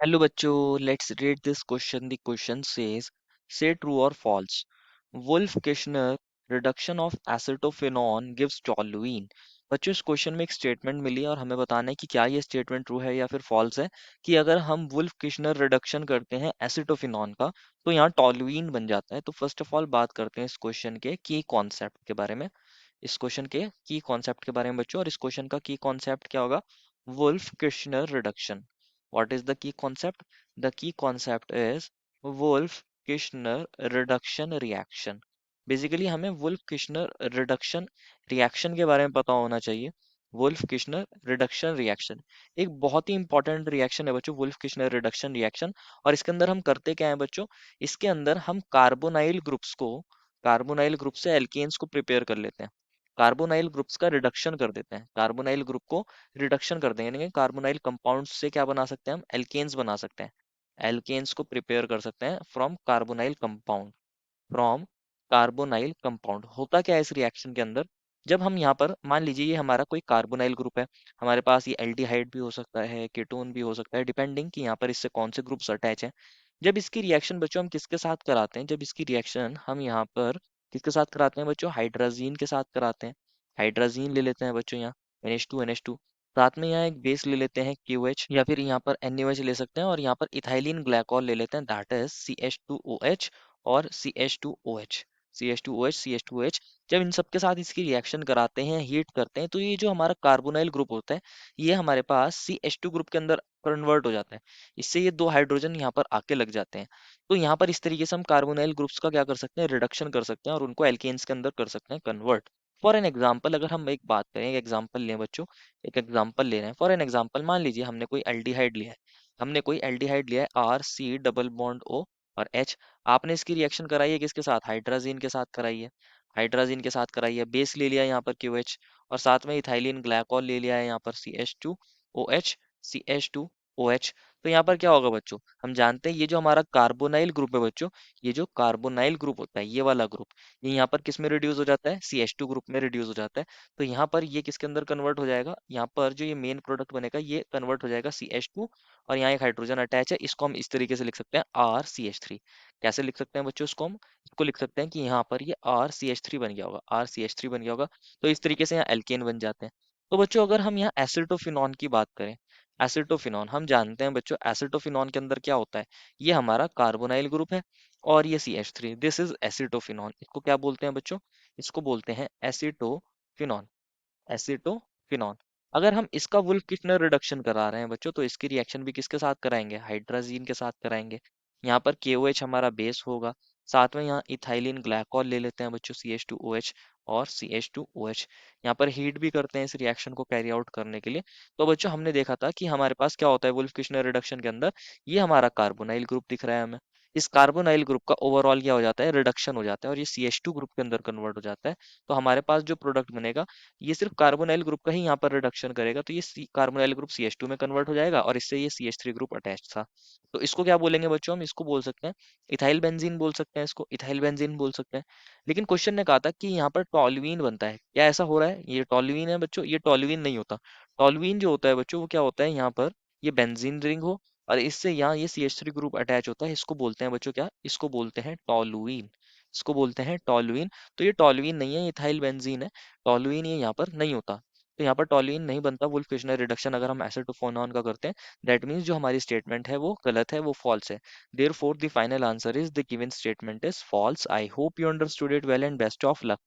Hello बच्चों, let's read this question. The question says, say true or false. Wolff-Kishner reduction of acetophenone gives toluene. बच्चों इस question में एक statement मिली है और हमें बताना है कि क्या ये स्टेटमेंट ट्रू है या फिर फॉल्स है कि अगर हम वुल्फ किश्नर रिडक्शन करते हैं एसिटोफिनॉन का तो यहाँ टॉलुइन बन जाता है। तो फर्स्ट ऑफ ऑल बात करते हैं इस क्वेश्चन के की कॉन्सेप्ट के बारे में। इस क्वेश्चन के की कॉन्सेप्ट के बारे में बच्चों, और इस क्वेश्चन का की कॉन्सेप्ट क्या होगा? Wolff Kishner reduction. What is the key concept? The key concept is Wolff-Kishner reduction reaction. Basically हमें वुल्फ किश्नर रिडक्शन रिएक्शन के बारे में पता होना चाहिए। वुल्फ किश्नर रिडक्शन रिएक्शन एक बहुत ही इंपॉर्टेंट रिएक्शन है बच्चों, वुल्फ किश्नर रिडक्शन रिएक्शन। और इसके अंदर हम करते क्या है बच्चों? इसके अंदर हम कार्बोनाइल ग्रुप से एल्केन्स को प्रिपेयर कर लेते हैं। कार्बोनाइल ग्रुप्स का रिडक्शन कर देते हैं, कार्बोनाइल ग्रुप को रिडक्शन कर देंगे, यानी कार्बोनाइल कंपाउंड्स से क्या बना सकते हैं? हम एल्केन्स बना सकते हैं। एल्केन्स को प्रिपेयर कर सकते हैं फ्रॉम कार्बोनाइल कंपाउंड। होता क्या है इस रिएक्शन के अंदर? जब हम यहाँ पर मान लीजिए ये हमारा कोई कार्बोनाइल ग्रुप है, हमारे पास ये एल्डिहाइड भी हो सकता है, कीटोन भी हो सकता है, डिपेंडिंग कि यहाँ पर इससे कौन से ग्रुप्स अटैच हैं। जब इसकी रिएक्शन बच्चों हम किसके साथ कराते हैं? जब इसकी रिएक्शन हम यहाँ पर किसके साथ कराते हैं बच्चों? हाइड्राजीन के साथ कराते हैं। हाइड्राजीन ले लेते हैं बच्चों यहाँ, NH2 साथ में यहाँ एक बेस ले लेते हैं QH, या फिर यहाँ पर NaOH ले सकते हैं, और यहाँ पर इथाइलिन ग्लाइकॉल ले लेते हैं, दैट इज CH2OH और CH2OH। जब इन सब के साथ इसकी रिएक्शन कराते हैं, हीट करते हैं, तो ये जो हमारा कार्बोनाइल ग्रुप होता है ये हमारे पास CH2 ग्रुप के अंदर कन्वर्ट हो जाता है। इससे ये दो हाइड्रोजन यहाँ पर आके लग जाते हैं। तो यहाँ पर इस तरीके से हम कार्बोनाइल ग्रुप्स का क्या कर सकते हैं? रिडक्शन कर सकते हैं और उनको एल्केन्स के अंदर कर सकते हैं कन्वर्ट। फॉर एन एग्जाम्पल अगर हम एक बात करें, एक एग्जाम्पल लें बच्चों, एक एग्जाम्पल ले रहे हैं। फॉर एन एग्जाम्पल मान लीजिए हमने कोई एल्डिहाइड लिया है RC डबल बॉन्ड O और H। आपने इसकी रिएक्शन कराई है किसके साथ? हाइड्राजीन के साथ कराई है। हाइड्राजीन के साथ कराई है, बेस ले लिया यहाँ पर QH, और साथ में इथाइलिन ग्लाइकॉल ले लिया है यहाँ पर CH2OH। तो यहाँ पर क्या होगा बच्चों? हम जानते हैं ये जो हमारा कार्बोनाइल ग्रुप है बच्चों, ये जो कार्बोनाइल ग्रुप होता है, ये वाला ग्रुप, ये यहाँ पर किस में रिड्यूस हो जाता है? CH2 ग्रुप में रिड्यूस हो जाता है। तो यहाँ पर ये किसके अंदर कन्वर्ट हो जाएगा? यहाँ पर जो ये मेन प्रोडक्ट बनेगा ये कन्वर्ट हो जाएगा CH2, और यहाँ एक हाइड्रोजन अटैच है, इसको हम इस तरीके से लिख सकते हैं RCH3। कैसे लिख सकते हैं बच्चों इसको? हम इसको लिख सकते हैं कि यहाँ पर ये RCH3 बन गया होगा, RCH3 बन गया होगा। तो इस तरीके से यहाँ एल्केन बन जाते हैं। तो बच्चों अगर हम यहाँ एसिटोफिनॉन की बात करें, एसिटोफिनॉन हम जानते हैं बच्चों, एसिटोफिनॉन के अंदर क्या होता है? ये हमारा कार्बोनाइल ग्रुप है और ये CH3, दिस इज एसिटोफिनॉन। इसको क्या बोलते हैं बच्चों? इसको बोलते हैं एसिटोफिनॉन। एसिटोफिनॉन। अगर हम इसका वुल्फ किटनर रिडक्शन करा रहे हैं बच्चों, तो इसकी रिएक्शन भी किसके साथ कराएंगे? हाइड्राजीन के साथ कराएंगे। यहाँ पर KOH हमारा बेस होगा, साथ में यहाँ इथाइलिन ग्लाइकॉल ले लेते हैं बच्चों, CH2OH और CH2OH। यहाँ पर हीट भी करते हैं इस रिएक्शन को कैरी आउट करने के लिए। तो बच्चों हमने देखा था कि हमारे पास क्या होता है वुल्फ किटनर रिडक्शन के अंदर? ये हमारा कार्बोनाइल ग्रुप दिख रहा है हमें। इस कार्बोनाइल ग्रुप का ओवरऑल क्या हो जाता है? रिडक्शन हो जाता है, और ये CH2 ग्रुप के अंदर कन्वर्ट हो जाता है। तो हमारे पास जो प्रोडक्ट बनेगा ये सिर्फ कार्बोनाइल ग्रुप का ही यहाँ पर रिडक्शन करेगा। तो ये कार्बोनाइल ग्रुप CH2 में कन्वर्ट हो जाएगा, और इससे ये CH3 ग्रुप अटैच था। तो इसको क्या बोलेंगे बच्चों? हम इसको बोल सकते हैं इथाइल बेंजीन, बोल सकते हैं इसको इथाइल बेंजीन बोल सकते हैं। लेकिन क्वेश्चन ने कहा था कि यहाँ पर टॉलुइन बनता है, क्या ऐसा हो रहा है? ये टॉलुइन है बच्चों, ये टॉलुइन नहीं होता। टॉलुइन जो होता है बच्चों वो क्या होता है? यहाँ पर ये बेंजीन रिंग हो और इससे यहाँ ये CH3 ग्रुप अटैच होता है, इसको बोलते हैं बच्चों क्या? इसको बोलते हैं टॉलुइन। इसको बोलते हैं टॉलुइन। तो ये टॉलुइन नहीं है, इथाइल बेंजीन है। टॉलुइन ये यहाँ पर नहीं होता। तो यहाँ पर टॉलुइन नहीं बनता वुल्फ किश्नर रिडक्शन अगर हम एसिटोफोनॉन का करते हैं। दैट मीन्स जो हमारी स्टेटमेंट है वो गलत है, वो फॉल्स है। Therefore the final answer is the given statement is false. I hope you understood it well and best of luck.